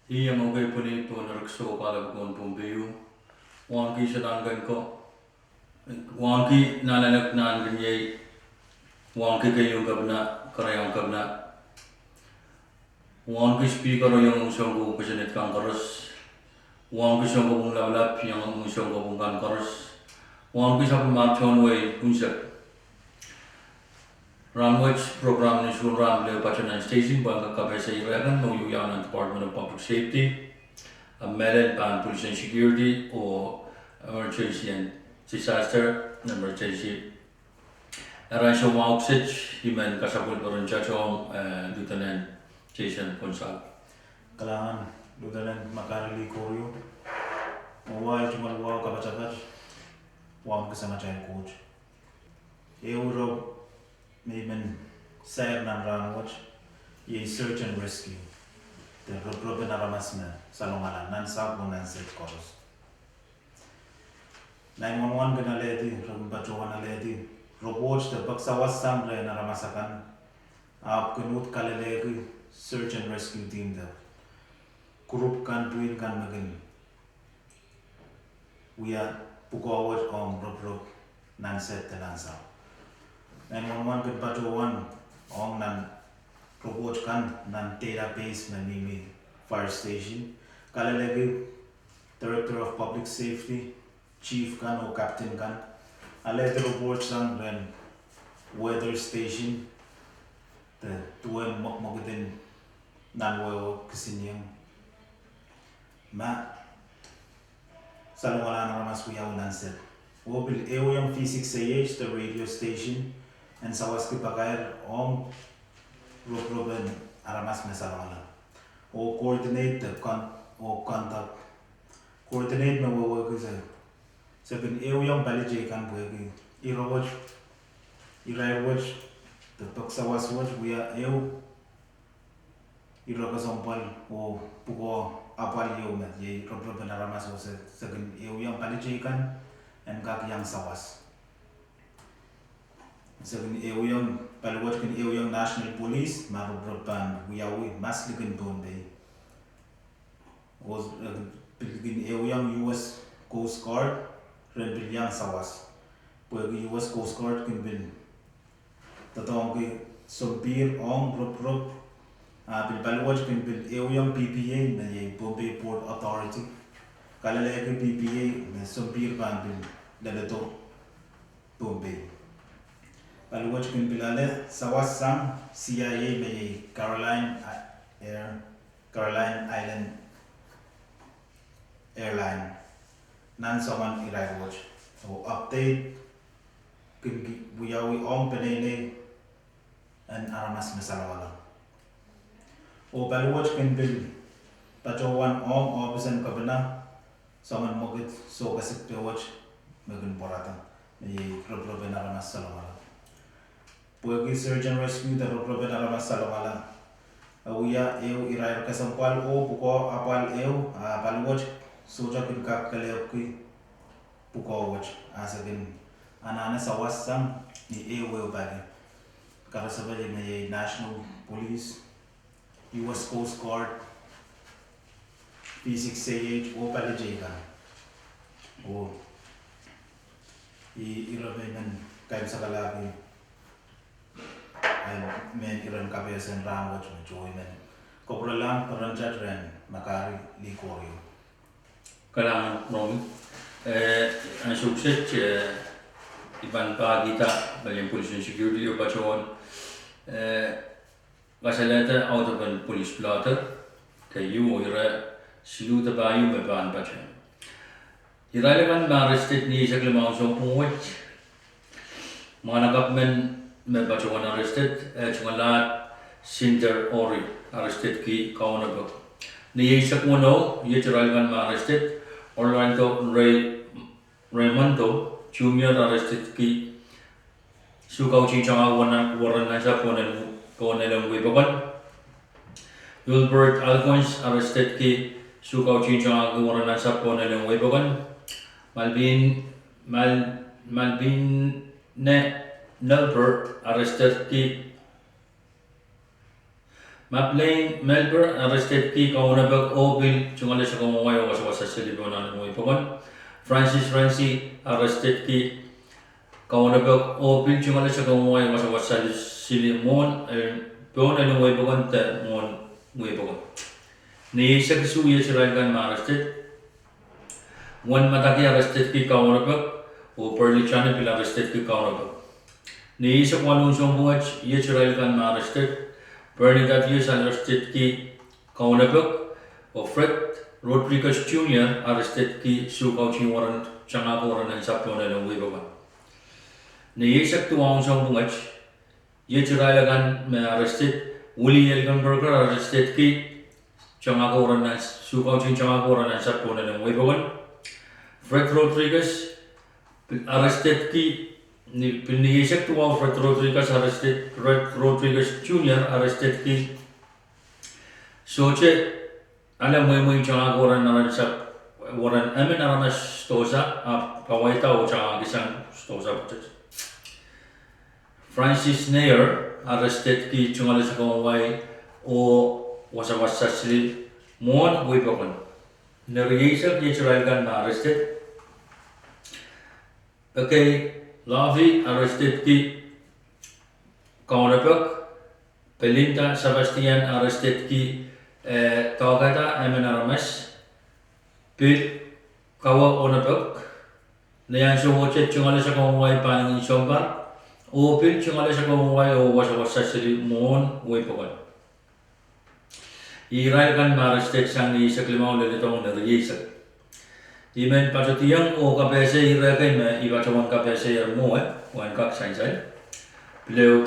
Hi ang okay po ni po narakso para po ang pumpiyo. Wangki sa tanggan ko. Wangki nalanak na ang ganyay. Wangki kayo gabna, karayang gabna. Wangki speaker yung usang ko pasanit kang karos. Wangki siyang ko pong lalap yung usang ko pong kang karos. Wangki sa pumatyon way unsak. Ramwich program ni Ushun Rahn Leo Pachanan Station bangka kabesa irakan no yuyan Department of Public Safety, a Melon Ban Police and Security or Emergency and Disaster Emergency. Arasyo Mauksich, Himan Kasapul Baranchachong, Lieutenant Jason Consal. Kailangan Lieutenant Makarili Koryo. Mawai cuma luar kabacabat. Wam kasama chain coach. Euro mayben sayar nan ranwatch. Ye search and rescue. The robe na ramasna salongalan nan sabo nan set koros. 911 gana ledi, rumbacho na ledi. Robots the baksawas samre na ramasakan. Aap kunut kalelegi search and rescue team the group kan twin kan magin. We are pukawat om rob nan set nan sa. 911 kan patrol om nan robot kan nan database na mimi fire station. Kalelegi Director of Public Safety, Chief kan o Captain kan. Alete report sang ren weather station. The tuwe magdin nan wo kasinyang. Ma salungalan na ramas kuya unan set. Wo bil yung P6AH the radio station and sawas ki pakair om roben aramas me salungalan. O coordinate the contact coordinate me wo kisa. Sabin yung balije kan buegi irawaj the paksawas watch we are irokasompal o pugo apal met ye roben aramas o sabin yung balije kan and kak yang sawas. Sabin yung palwat kan yung National Police marubroban wiyawi masligan Bombay. Was bilgin yung US Coast Guard ren bilyang sawas. Pwede US Coast Guard kan bin tatong ki sumpir ong rup bil palwat kan bil yung PPA na ye Bombay Port Authority. Kalalaki PPA na sumpir ban bil dalato Bombay. Palwat kan bilale sawas sang CIA na ye Caroline Island Airline nan saman irai watch. So update kan buyawi om penene and aramas masalawala. O palwat kan bil pacawan om obisan kabana saman mogit so kasip pe watch magun porata ni roben aramas salawala. Puagi search and rescue the roben aramas salawala. Awia irai kasampal o buko apal palwat soja kun kap kaleoki pukawat asagin anana sawas sam ni bali karasabali na National Police, US Coast Guard, P6AH o palijika o irabenan kayo sa kalabi ay men iran kabesan ramwat mo joy men kopra lang paranjat ren makari likoryo. Kailangan nung ang sukses ibang pagita ng Police and Security o Patrol kasalata out of an police blotter kayo ira siluta bayo may baan pa siya. Ira naman ma-arrested ni sa klamang sa umuwit. Mga nagapmen may patrol arrested at lahat Cinder Ori arrested ki kaunag. Ni sa kuno yitiral kan ma-arrested Orlando Raimundo Junior arrested ki sukaw chichang waran na sa konelang wibagon. Wilbert Alphonse arrested ki sukaw chichang waran na sa konelang wibagon. Malvin Nelber arrested ki Maplane Melbourne arrested ki kaunabag Obil chungale sa kumaway o sa silibunan mo ipon. Francis Rancy arrested ki kaunabag Obil chungale sa kumaway o sa silimon pon ano mo ipon te mon mo ipon. Ni sa kisuya sila kan arrested. One mataki arrested ki kaunabag o Pearly Channel pila arrested ki kaunabag. Ni sa kwalong buwach iya sila kan arrested. Bernadette Hughes arrested ki kaunabag o Fred Rodriguez Jr. arrested ki sukauching warrant changa ko ran sa pona ng wibaga. Ni isak tuwang sa bungach yechiralagan me arrested Willie Elgenberger arrested ki changa ko ran sukauching changa ko ran sa pona ng wibaga. Fred Rodriguez arrested ki ni isak tuwang Fred Rodriguez arrested Fred Rodriguez Jr. arrested ki soche alam mo yung changa ko ran sa waran amin na stosa pawaita o changa gisang stosa. Francis Nair arrested ki chungale sa kumaway o wasa-wasa sili mon wibagon. Nariyasak yechiralgan na arrested. Okay, Lavi arrested ki kaunabag. Belinda Sebastian arrested ki Togata Emenaramas. Bill kawa onabag. Nayan suwochet chungale sa kumaway panangin sombar. O Bill chungale sa kumaway o wasa-wasa sili mon wibagon. Iralgan na arrested sang ni sa klimaw lalitong nariyasak. Imen patutiyang o kapese irakay me iba chawan kapese mo wan kak sain. Bleu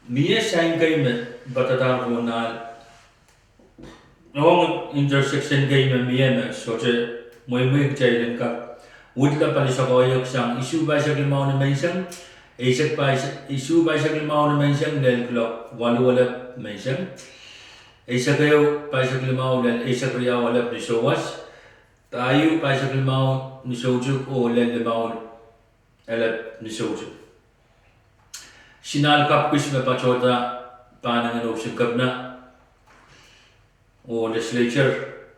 mie sain kay me batatar ko na long intersection kay me mie me soche moy chaiden ka udla pali sa koyok sang isu ba sa klimaw na mensang isak pa isu ba sa klimaw na mensang del clock walu wala mensang isak kayo pa sa klimaw del isak riya wala pisowas. Tayo pa sa klimaw ni sojuk o lendemaw elap ni sojuk. Sinalkap ko siya pachota panang ano sikap na o legislature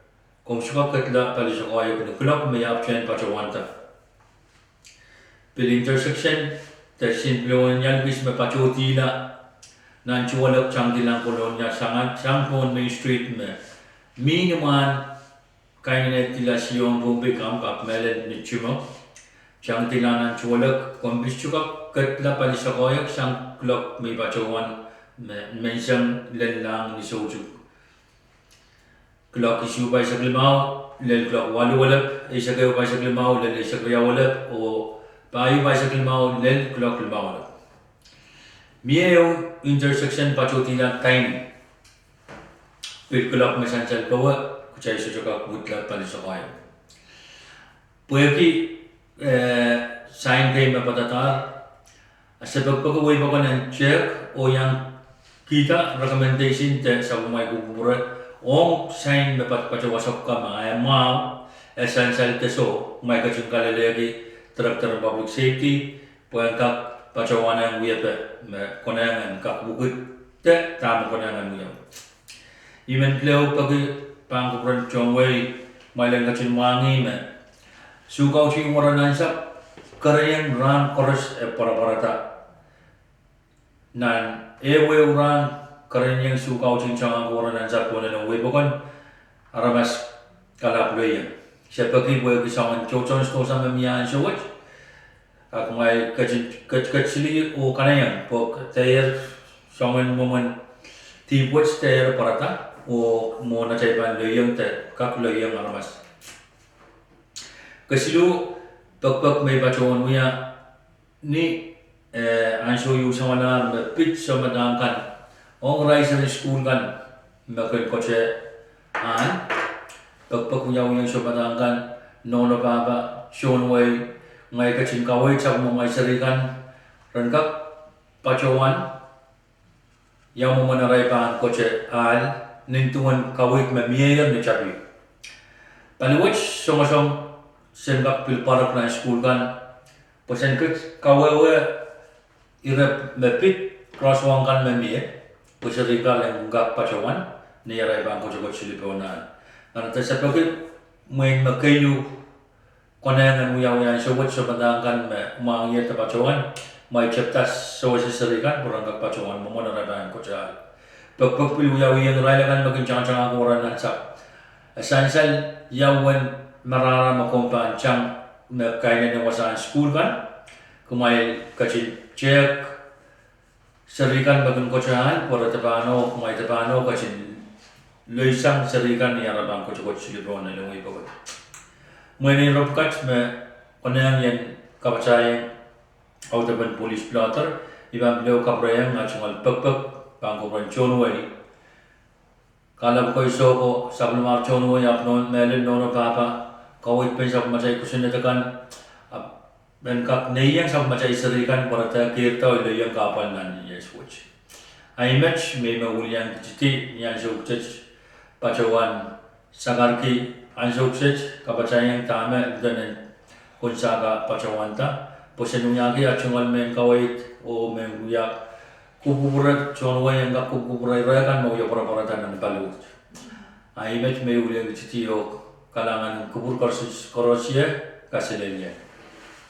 kung siya katla pali sa kaya ko kulak may option pachawanta. Pil intersection simple yan bis may pachoti na nanchuwalak chang dilang kolonya sang Main Street me miniman kaya na tilasyon bumbi kampak meled ni chimo chang tilanan chuwalak kombis chukak katla pali sa koyak sang klok may pachawan mensang lenlang ni sojuk klok isu bay sa klimaw lel klok walu walap isa kayo bay sa klimaw lel isa kaya walap o payo bay sa klimaw lel klok klimaw walap miye yung intersection pachotila time pil klok mesansal kawa kucai sujuka kutla pali sa kaya. Pueki sign kay mapatatar sa pagpagaway pa ko ng check o yung kita recommendation te sa umay kukurat o sign mapatpachawasok ka mga maw essential teso umay kachung kalalagi Director of Public Safety puyan kak pachawanan wiyape konangan kak bukit te tama konangan wiyaw. Imen pleo pag pangkuran chongway may lang kachin wangi me sukaw ching waranan sa Korean ran chorus para nan ewe ran Korean yang sukaw ching chang waranan sa puna ng webokon aramas kalaployan siya pagi boy kisawan chochon sto sa mamiyan showat ak may kachili o kanayan po tayer sawan moman tipot tayer parata o mo na caipan loyang te kak loyang aramas kasilu pagpag may bacawan mo ya ni ansyo yu sa mana pit sa madangkan ong rise sa school kan makil kotse an pagpag mo yung sa madangkan no baba shon way ngay kachin kaway sa mga sarikan rangkak bacawan yang mo manaray pa kotse an nintungan kawit mamiyayam na chabi. Paliwach song senbak pilparak na school kan pasen kawai irap mepit crosswang kan mamiyay serikal yang enggak pacawan ni arai bang ko jogot silipona karena tersebut main makayu konangan uyaw sobot sebenarkan mangyay ta pacawan may chaptas so serikal kurang enggak pacawan mo na bang ko ja pagpagpil uyaw yang railangan maging chang ako ran sa esansal yawan marara makompan chang na kaya na wasan school kan kumay kacin check serikan bagun kocahan pora tabano kumay tabano kacin loisang serikan ni arabang kocokot silibon na lungi bagot mweni robkat me onang yan kapacayang autaban police blotter ibang beliau kabrayang ngacungal pagpag bangko ran chonway kalab ko iso ko sablumar chonway apnon melin nono papa kawit pensap macay kusinatakan ben kak neyang sama macam serikan pada kita oleh yang kapal nan yes watch. I match me ulian citi yang sukses pacawan sagarki an sukses kapacayang tama dan kunsaga pacawan ta posenunya ki acungal men kawait o men ya kuburat chonwa yang gak kuburat kan mau ya para tanan palut. I match me ulian citi o kalangan kubur korsia kaselenya.